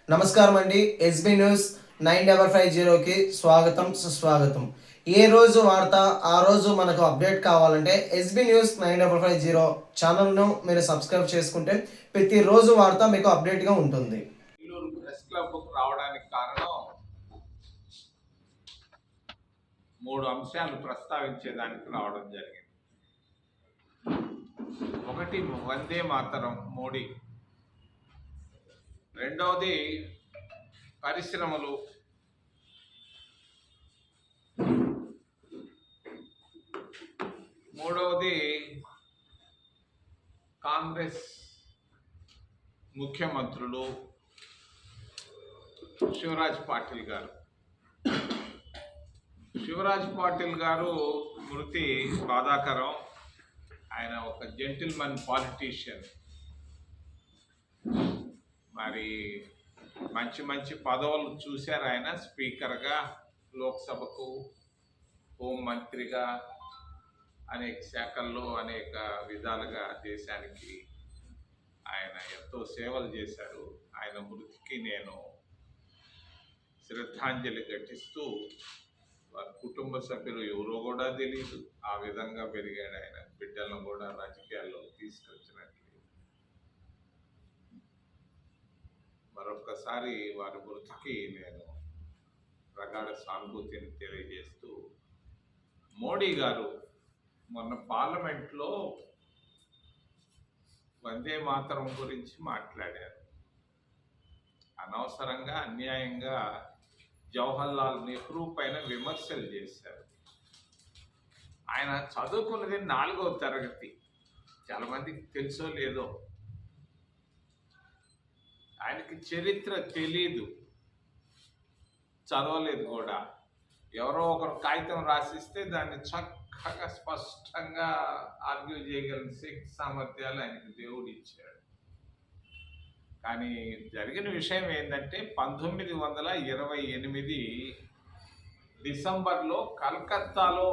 నమస్కారం అండి. SB news 9550కి స్వాగతం సుస్వాగతం. ఏ రోజు వార్త ఆ రోజు మనకు అప్డేట్ కావాలంటే ఎస్బీ న్యూస్ 9550 ఛానల్ను మీరు సబ్స్క్రైబ్ చేసుకుంటే ప్రతిరోజు వార్త మీకు అప్డేట్గా ఉంటుంది. నెల్లూరు ప్రెస్ క్లబ్కు రావడానికి కారణం 3 అంశాలు ప్రస్తావించేదానికి రావడం జరిగింది. ఒకటి వందే మాతరం మోడీ, రెండవది పరిశ్రమలు, మూడవది కాంగ్రెస్ ముఖ్యమంత్రులు శివరాజ్ పాటిల్ గారు. శివరాజ్ పాటిల్ గారు మృతి బాధాకరం. ఆయన ఒక జెంటిల్మన్ పాలిటీషియన్. మరి మంచి మంచి పదవులు చూశారు ఆయన. స్పీకర్గా, లోక్సభకు, హోంమంత్రిగా, అనేక శాఖల్లో అనేక విధాలుగా దేశానికి ఆయన ఎంతో సేవలు చేశారు. ఆయన మృతికి నేను శ్రద్ధాంజలి ఘటిస్తూ, వారి కుటుంబ సభ్యులు ఎవరో కూడా తెలియదు, ఆ విధంగా పెరిగాడు ఆయన. బిడ్డలను కూడా రాజకీయాల్లో తీసుకొచ్చినట్లు. మరొకసారి వారి మృతికి నేను ప్రగాఢ సానుభూతిని తెలియజేస్తూ, మోడీ గారు మొన్న పార్లమెంట్లో వందే మాతరం గురించి మాట్లాడారు. అనవసరంగా, అన్యాయంగా జవహర్లాల్ నెహ్రూ పైన విమర్శలు చేశారు. ఆయన చదువుకున్నది 4వ తరగతి. చాలా మందికి తెలుసో లేదో, ఆయనకి చరిత్ర తెలీదు, చదవలేదు కూడా. ఎవరో ఒకరు కాగితం రాసిస్తే దాన్ని చక్కగా స్పష్టంగా ఆర్గ్యూ చేయగలిగిన శక్తి సామర్థ్యాలు ఆయనకి దేవుడు ఇచ్చాడు. కానీ జరిగిన విషయం ఏంటంటే 1928 డిసెంబర్లో కలకత్తాలో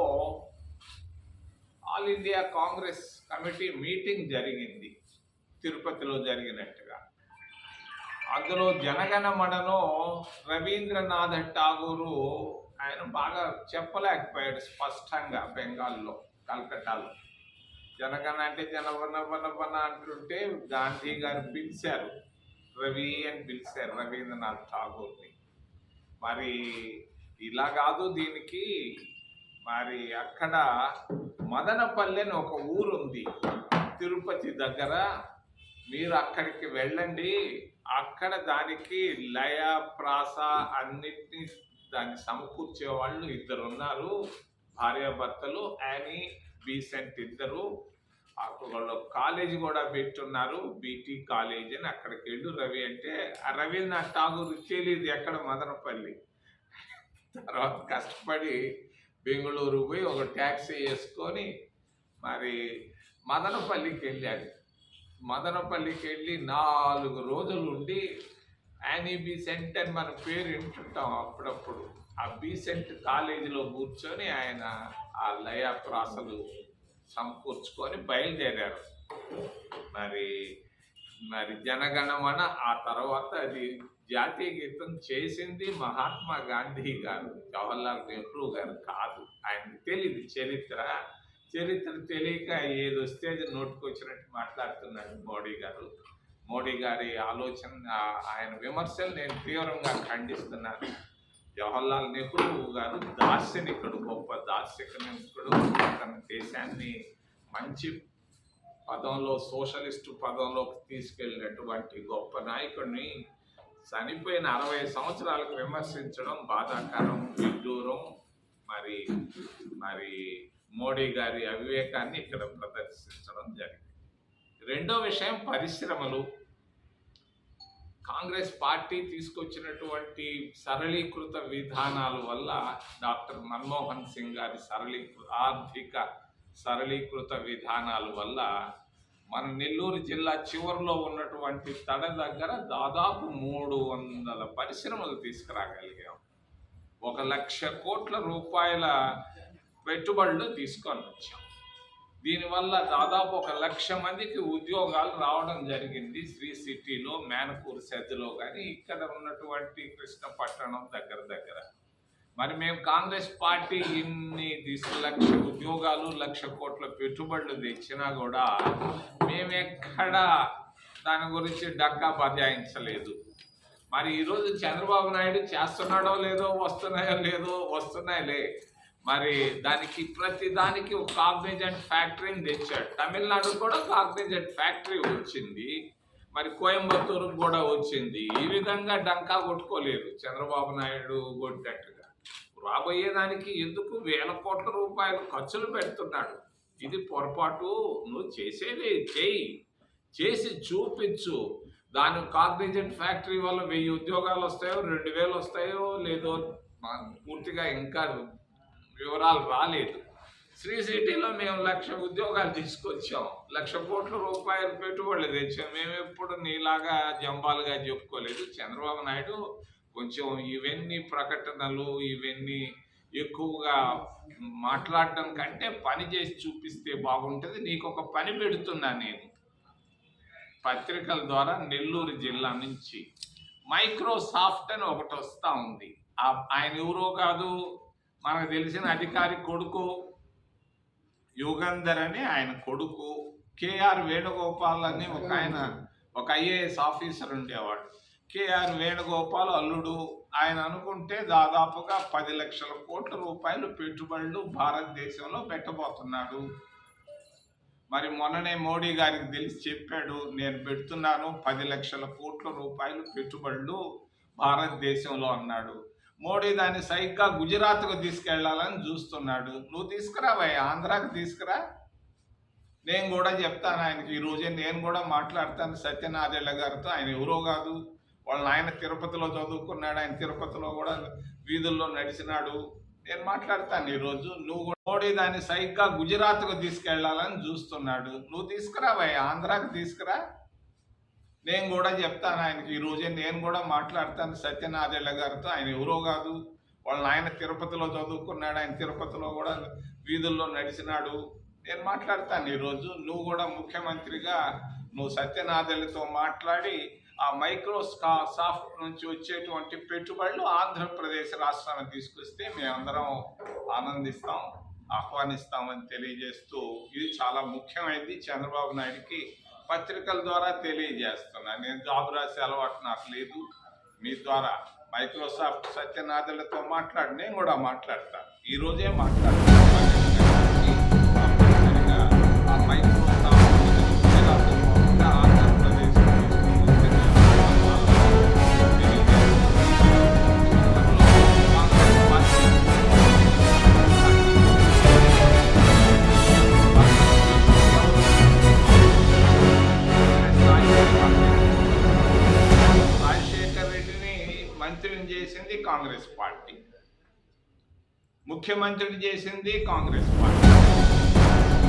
all India Congress committee meeting జరిగింది, తిరుపతిలో జరిగినట్టుగా. అందులో జనగణమనను రవీంద్రనాథ్ ఠాగూరు ఆయన బాగా చెప్పలేకపోయాడు స్పష్టంగా. బెంగాల్లో, కలకట్టాలో జనగణ అంటే జనగణ అంటుంటే గాంధీ గారు పిలిచారు, రవి అని పిలిచారు రవీంద్రనాథ్ ఠాగూర్ని. మరి ఇలా కాదు దీనికి. మరి అక్కడ మదనపల్లి అని ఒక ఊరుంది తిరుపతి దగ్గర, మీరు అక్కడికి వెళ్ళండి. అక్కడ దానికి లయ, ప్రాస అన్నిటినీ దాన్ని సమకూర్చే వాళ్ళు 2 ఉన్నారు, భార్యాభర్తలు, యానీ బీసెంట్ ఇద్దరు. వాళ్ళు కాలేజీ కూడా పెట్టున్నారు, బీటీ కాలేజ్ అని. అక్కడికి వెళ్ళు రవి అంటే, ఆ రవీంద్రనాథ్ ఠాగూర్ తెలియదు ఎక్కడ మదనపల్లి. తర్వాత కష్టపడి బెంగళూరు పోయి ఒక ట్యాక్సీ వేసుకొని మరి మదనపల్లికి వెళ్ళాడు. మదనపల్లికి వెళ్ళి 4 రోజులు ఉండి, యానీ బీసెంట్ అని మన పేరు వింటుంటాం అప్పుడప్పుడు, ఆ బీసెంట్ కాలేజీలో కూర్చొని ఆయన ఆ లయ ప్రాసలు సమకూర్చుకొని బయలుదేరారు. మరి మరి జనగణమన ఆ తర్వాత అది జాతీయ గీతం చేసింది మహాత్మా గాంధీ గారు, జవహర్లాల్ నెహ్రూ గారు కాదు. ఆయనకు తెలియదు చరిత్ర తెలియక ఏది వస్తే అది నోటుకొచ్చినట్టు మాట్లాడుతున్నాడు మోడీ గారు. మోడీ గారి ఆలోచన, ఆయన విమర్శలు నేను తీవ్రంగా ఖండిస్తున్నాను. జవహర్లాల్ నెహ్రూ గారు దార్శనికుడు, గొప్ప దార్శనికుడు. తన దేశాన్ని మంచి పదంలో, సోషలిస్టు పదంలోకి తీసుకెళ్ళినటువంటి గొప్ప నాయకుడిని చనిపోయిన 60 సంవత్సరాలకు విమర్శించడం బాధాకరం, విడ్డూరం. మరి మరి మోడీ గారి అవివేకాన్ని ఇక్కడ ప్రదర్శించడం జరిగింది. రెండో విషయం పరిశ్రమలు. కాంగ్రెస్ పార్టీ తీసుకొచ్చినటువంటి సరళీకృత విధానాల వల్ల, డాక్టర్ మన్మోహన్ సింగ్ గారి ఆర్థిక సరళీకృత విధానాల వల్ల మన నెల్లూరు జిల్లా చివరిలో ఉన్నటువంటి తడ దగ్గర దాదాపు 300 పరిశ్రమలు తీసుకురాగలిగాం. 1,00,000 కోట్ల రూపాయల పెట్టుబడులు తీసుకొని వచ్చాం. దీనివల్ల దాదాపు 1,00,000 మందికి ఉద్యోగాలు రావడం జరిగింది. శ్రీ సిటీలో, మేనపూర్ సెద్దులో కానీ ఇక్కడ ఉన్నటువంటి కృష్ణపట్టణం దగ్గర దగ్గర. మరి మేము కాంగ్రెస్ పార్టీ ఇన్ని 1,00,000 ఉద్యోగాలు 1,00,000 కోట్ల పెట్టుబడులు తెచ్చినా కూడా మేమెక్కడ దాని గురించి డక్కా బజాయించలేదు. మరి ఈరోజు చంద్రబాబు నాయుడు చేస్తున్నాడో లేదో, వస్తున్నాయిలే. మరి ప్రతి దానికి ఒక కాగ్నిజెంట్ ఫ్యాక్టరీని తెచ్చాడు. తమిళనాడు కూడా కాగ్నిజెంట్ ఫ్యాక్టరీ వచ్చింది, మరి కోయంబత్తూరుకు కూడా వచ్చింది. ఈ విధంగా డంకా కొట్టుకోలేదు చంద్రబాబు నాయుడు కొట్టినట్టుగా. రాబోయేదానికి ఎందుకు 1,000 కోట్ల రూపాయలు ఖర్చులు పెడుతున్నాడు? ఇది పొరపాటు. నువ్వు చేసేది చేసి చూపించు. దాని కాగ్నిజెంట్ ఫ్యాక్టరీ వల్ల 1000 ఉద్యోగాలు వస్తాయో, 2,000 వస్తాయో లేదో పూర్తిగా ఇంకా వివరాలు రాలేదు. శ్రీ సిటీలో మేము 1,00,000 ఉద్యోగాలు తీసుకొచ్చాం, 1,00,000 కోట్ల రూపాయలు పెట్టుబడులు తెచ్చాం. మేము ఎప్పుడు నీలాగా జంబాలుగా చెప్పుకోలేదు. చంద్రబాబు నాయుడు కొంచెం ఇవన్నీ ప్రకటనలు ఇవన్నీ ఎక్కువగా మాట్లాడటం కంటే పని చేసి చూపిస్తే బాగుంటుంది. నీకు ఒక పని పెడుతున్నా నేను పత్రికల ద్వారా. నెల్లూరు జిల్లా నుంచి మైక్రోసాఫ్ట్ అని ఒకటి వస్తూ ఉంది. ఆయన ఎవరో కాదు, మనకు తెలిసిన అధికారి కొడుకు యుగంధర్ అని ఆయన కొడుకు. కేఆర్ వేణుగోపాల్ అని ఒక ఐఏఎస్ ఆఫీసర్ ఉండేవాడు. కేఆర్ వేణుగోపాల్ అల్లుడు. ఆయన అనుకుంటే దాదాపుగా 10 లక్షల కోట్ల రూపాయలు పెట్టుబడులు భారతదేశంలో పెట్టబోతున్నాడు. మరి మొన్ననే మోడీ గారికి తెలిసి చెప్పాడు, నేను పెడుతున్నాను 10 లక్షల కోట్ల రూపాయలు పెట్టుబడులు భారతదేశంలో అన్నాడు. మోడీ దాన్ని సైగ్గా గుజరాత్కు తీసుకెళ్లాలని చూస్తున్నాడు. నువ్వు తీసుకురావయ్యా, ఆంధ్రాకి తీసుకురా. నేను కూడా చెప్తాను ఆయనకి. ఈరోజే నేను కూడా మాట్లాడతాను సత్యనారాయణ గారితో. ఆయన ఎవరో కాదు, వాళ్ళ ఆయన తిరుపతిలో చదువుకున్నాడు. ఆయన తిరుపతిలో కూడా వీధుల్లో నడిచినాడు. నేను మాట్లాడతాను ఈరోజు. నువ్వు మోడీ దాన్ని సైగ్గా గుజరాత్కు తీసుకెళ్లాలని చూస్తున్నాడు. నువ్వు తీసుకురావయ్యా, ఆంధ్రాకి తీసుకురా. నేను కూడా చెప్తాను ఆయనకి. ఈరోజే నేను కూడా మాట్లాడతాను సత్యనారాయణ గారితో. ఆయన ఎవరో కాదు, వాళ్ళ ఆయన తిరుపతిలో చదువుకున్నాడు. ఆయన తిరుపతిలో కూడా వీధుల్లో నడిచినాడు. నేను మాట్లాడతాను ఈరోజు. నువ్వు కూడా ముఖ్యమంత్రిగా నువ్వు సత్యనారాయణతో మాట్లాడి ఆ మైక్రోసాఫ్ట్ నుంచి వచ్చేటువంటి పెట్టుబడులు ఆంధ్రప్రదేశ్ రాష్ట్రాన్ని తీసుకొస్తే మేమందరం ఆనందిస్తాం, ఆహ్వానిస్తామని తెలియజేస్తూ, ఇది చాలా ముఖ్యమైనది. చంద్రబాబు నాయుడికి పత్రికల ద్వారా తెలియజేస్తున్నా. నేను జాబ్ రాసే అలవాటు నాకు లేదు. మీ ద్వారా మైక్రోసాఫ్ట్ సత్యనారాయణతో మాట్లాడి నేను కూడా మాట్లాడతాను. ఈరోజే మాట్లాడతాను. ఆ మైక్రోసాఫ్ట్ ఆంధ్రప్రదేశ్ మంత్రిని చేసింది కాంగ్రెస్ పార్టీ, ముఖ్యమంత్రిని చేసింది కాంగ్రెస్ పార్టీ.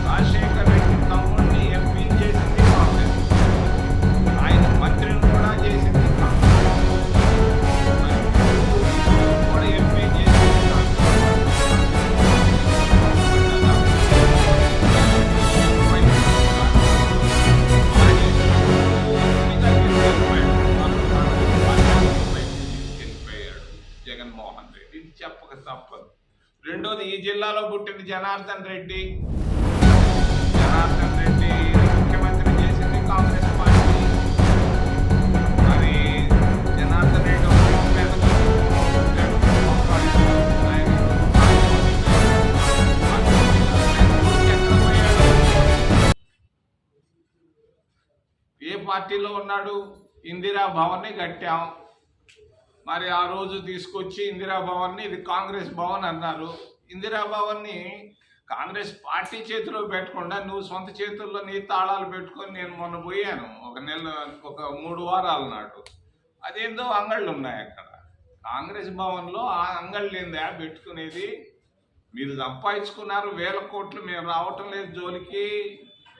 రాజశేఖర్ రెడ్డి తమ్ముడిని ఎంపీని చేసింది కాంగ్రెస్, ఆయన మంత్రిని కూడా చేసింది కాంగ్రెస్, కూడా ఎంపీ చేసింది జగన్మోహన్ రెడ్డి. ఇది చెప్పక తప్పదు. రెండోది, ఈ జిల్లాలో పుట్టిన జనార్దన్ రెడ్డి ముఖ్యమంత్రి చేసింది కాంగ్రెస్ పార్టీ. మరి జనార్దన్ రెడ్డి ఏ పార్టీలో ఉన్నాడు? ఇందిరా భవన్ని కట్టాం. మరి ఆ రోజు తీసుకొచ్చి ఇందిరా భవన్ని ఇది కాంగ్రెస్ భవన్ అన్నారు. ఇందిరా భవన్ని కాంగ్రెస్ పార్టీ చేతిలో పెట్టకుండా నువ్వు సొంత చేతుల్లో నీ తాళాలు పెట్టుకొని, నేను మొన్న పోయాను ఒక 3 వారాల నాడు. అదేందో అంగళ్ళు ఉన్నాయి అక్కడ కాంగ్రెస్ భవన్లో. ఆ అంగళ్ళు ఏందా పెట్టుకునేది? మీరు సంపాదించుకున్నారు 1000 కోట్లు, మేము రావటం లేదు, జోలికి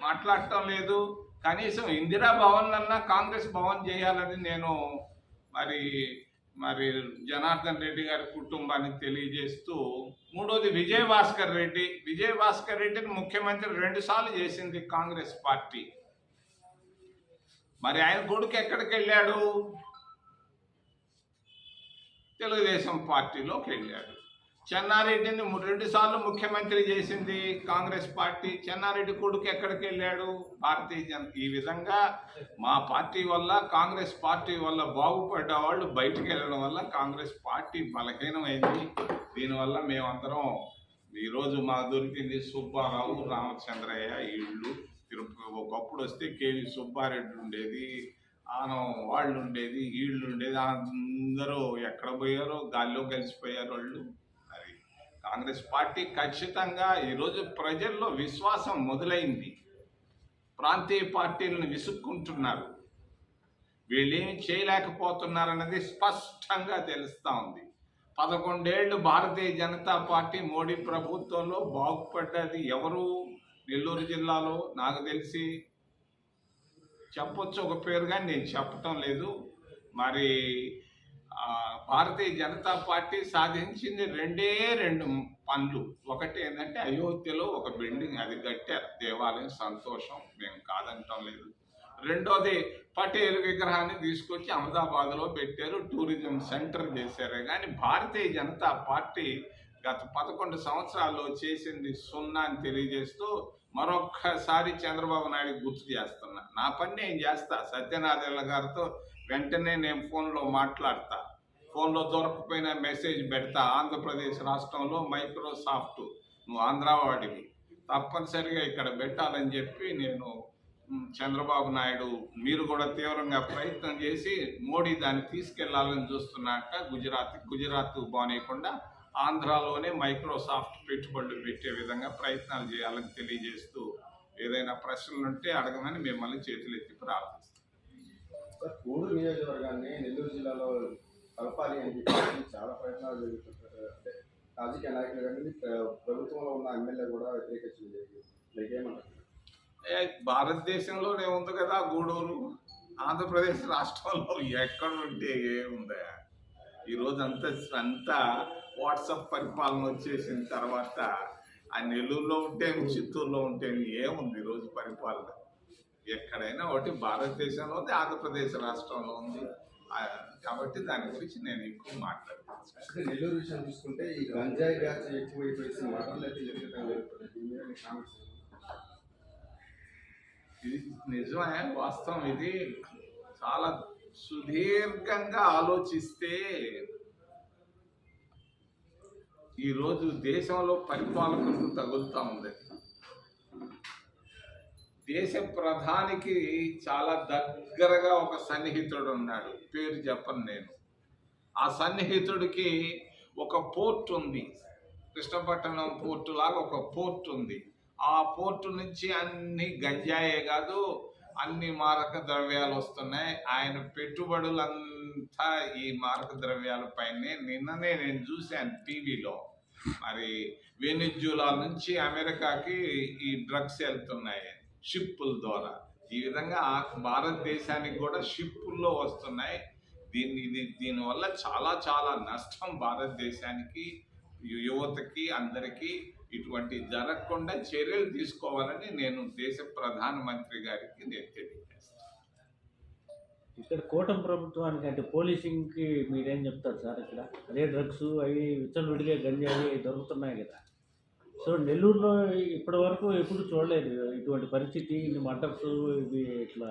మాట్లాడటం లేదు. కనీసం ఇందిరా భవన్ అన్నా కాంగ్రెస్ భవన్ చేయాలని నేను మరి మరి జనార్దన్ రెడ్డి గారి కుటుంబానికి తెలియజేస్తూ, మూడోది విజయభాస్కర్ రెడ్డి. విజయభాస్కర్ రెడ్డిని ముఖ్యమంత్రి 2 సార్లు చేసింది కాంగ్రెస్ పార్టీ. మరి ఆయన కొడుకు ఎక్కడికి వెళ్ళాడు? తెలుగుదేశం పార్టీలోకి వెళ్ళాడు. చెన్నారెడ్డిని 2 సార్లు ముఖ్యమంత్రి చేసింది కాంగ్రెస్ పార్టీ. చెన్నారెడ్డి కొడుకు ఎక్కడికి వెళ్ళాడు? భారతీయ జనతా. ఈ విధంగా మా పార్టీ వల్ల, కాంగ్రెస్ పార్టీ వల్ల బాగుపడ్డ వాళ్ళు బయటికి వెళ్ళడం వల్ల కాంగ్రెస్ పార్టీ బలహీనమైంది. దీనివల్ల మేమందరం ఈరోజు మాకు దొరికింది సుబ్బారావు, రామచంద్రయ్య ఇళ్ళు. ఒకప్పుడు వస్తే కేవి సుబ్బారెడ్డి ఉండేది, ఆనం వాళ్ళు ఉండేది, వీళ్ళు ఉండేది. అందరూ ఎక్కడ పోయారో గాల్లో కలిసిపోయారు వాళ్ళు. మరి కాంగ్రెస్ పార్టీ ఖచ్చితంగా ఈరోజు ప్రజల్లో విశ్వాసం మొదలైంది. ప్రాంతీయ పార్టీలను విసుక్కుంటున్నారు, వీళ్ళేమి చేయలేకపోతున్నారన్నది స్పష్టంగా తెలుస్తూ ఉంది. 11 ఏళ్ళు భారతీయ జనతా పార్టీ మోడీ ప్రభుత్వంలో బాగుపడ్డది ఎవరు? నెల్లూరు జిల్లాలో నాకు తెలిసి చెప్పొచ్చు ఒక పేరు, కానీ నేను చెప్పటం లేదు. మరి భారతీయ జనతా పార్టీ సాధించింది 2 పనులు. ఒకటి ఏంటంటే అయోధ్యలో ఒక బిల్డింగ్ అది కట్టారు, దేవాలయం, సంతోషం, మేము కాదంటం లేదు. రెండోది పటేల్ విగ్రహాన్ని తీసుకొచ్చి అహ్మదాబాద్లో పెట్టారు, టూరిజం సెంటర్ చేశారు. కానీ భారతీయ జనతా పార్టీ గత 11 సంవత్సరాల్లో చేసింది 0 అని తెలియజేస్తూ మరొక్కసారి చంద్రబాబు నాయుడు గుర్తు చేస్తున్నా. నా పని నేను చేస్తా. సత్యనారాయణ గారితో వెంటనే నేను ఫోన్లో మాట్లాడతా, ఫోన్లో దొరకపోయినా మెసేజ్ పెడతా. ఆంధ్రప్రదేశ్ రాష్ట్రంలో మైక్రోసాఫ్ట్, నువ్వు ఆంధ్రావాడివి, తప్పనిసరిగా ఇక్కడ పెట్టాలని చెప్పి నేను చంద్రబాబు నాయుడు, మీరు కూడా తీవ్రంగా ప్రయత్నం చేసి మోడీ దాన్ని తీసుకెళ్లాలని చూస్తున్నాక గుజరాత్ బానేయకుండా ఆంధ్రాలోనే మైక్రోసాఫ్ట్ పెట్టుబడులు పెట్టే విధంగా ప్రయత్నాలు చేయాలని తెలియజేస్తూ, ఏదైనా ప్రశ్నలు ఉంటే అడగమని మిమ్మల్ని చేతులెత్తి ప్రార్థిస్తాం. గూడూరు నియోజకవర్గాన్ని నెల్లూరు జిల్లాలో కలపాలి అని చెప్పి చాలా ప్రయత్నాలు జరుగుతుంటారు. అంటే రాజకీయ నాయకులు కానీ ప్రభుత్వంలో ఉన్న ఎమ్మెల్యే కూడా వ్యతిరేకించడం జరిగింది. మీకేమంటారు? భారతదేశంలోనే ఉంది కదా గూడూరు, ఆంధ్రప్రదేశ్ రాష్ట్రంలో ఎక్కడ ఉంటే ఏముందా? ఈరోజు అంతా వాట్సాప్ పరిపాలన వచ్చేసిన తర్వాత ఆ నెల్లూరులో ఉంటే చిత్తూరులో ఉంటే ఏముంది ఈరోజు పరిపాలన? ఎక్కడైనా ఒకటి భారతదేశంలో ఉంది, ఆంధ్రప్రదేశ్ రాష్ట్రంలో ఉంది. కాబట్టి దాని గురించి నేను ఎక్కువ మాట్లాడతాను. అంటే నెల్లూరు విషయం చూసుకుంటే ఈ గంజాయి బ్యాచ్ ఎక్కువైపోయి మాటలు అయితే జరుగుతాయి. ఇది నిజమే, వాస్తవం. ఇది చాలా సుదీర్ఘంగా ఆలోచిస్తే ఈరోజు దేశంలో పరిపాలకులకు తగులుతూ ఉంది. దేశ ప్రధానికి చాలా దగ్గరగా ఒక సన్నిహితుడు ఉన్నాడు, పేరు చెప్పను నేను. ఆ సన్నిహితుడికి ఒక పోర్ట్ ఉంది, కృష్ణపట్టణం పోర్టు లాగా ఒక పోర్ట్ ఉంది. ఆ పోర్టు నుంచి అన్ని గంజాయే కాదు, అన్ని మారక ద్రవ్యాలు వస్తున్నాయి. ఆయన పెట్టుబడులంతా ఈ మారక ద్రవ్యాలపైనే. నిన్ననే నేను చూశాను టీవీలో, మరి వెనిజులా నుంచి అమెరికాకి ఈ డ్రగ్స్ వెళ్తున్నాయి షిప్పుల ద్వారా. ఈ విధంగా భారతదేశానికి కూడా షిప్పుల్లో వస్తున్నాయి. దీనివల్ల చాలా నష్టం భారతదేశానికి, యువతకి, అందరికీ. ఇటువంటి జరగకుండా చర్యలు తీసుకోవాలని నేను దేశ ప్రధానమంత్రి గారికి నేను తెలియజేస్తాను. ఇక్కడ కూటమి ప్రభుత్వానికి అంటే పోలీసింగ్కి మీరేం చెప్తారు సార్? ఇక్కడ అదే డ్రగ్స్ అవి విచ్చలవిడిగా గంజాయి దొరుకుతున్నాయి కదా. సో నెల్లూరులో ఇప్పటి వరకు ఎప్పుడు చూడలేదు ఇటువంటి పరిస్థితి, ఇన్ని మర్డర్స్ ఇవి ఇట్లా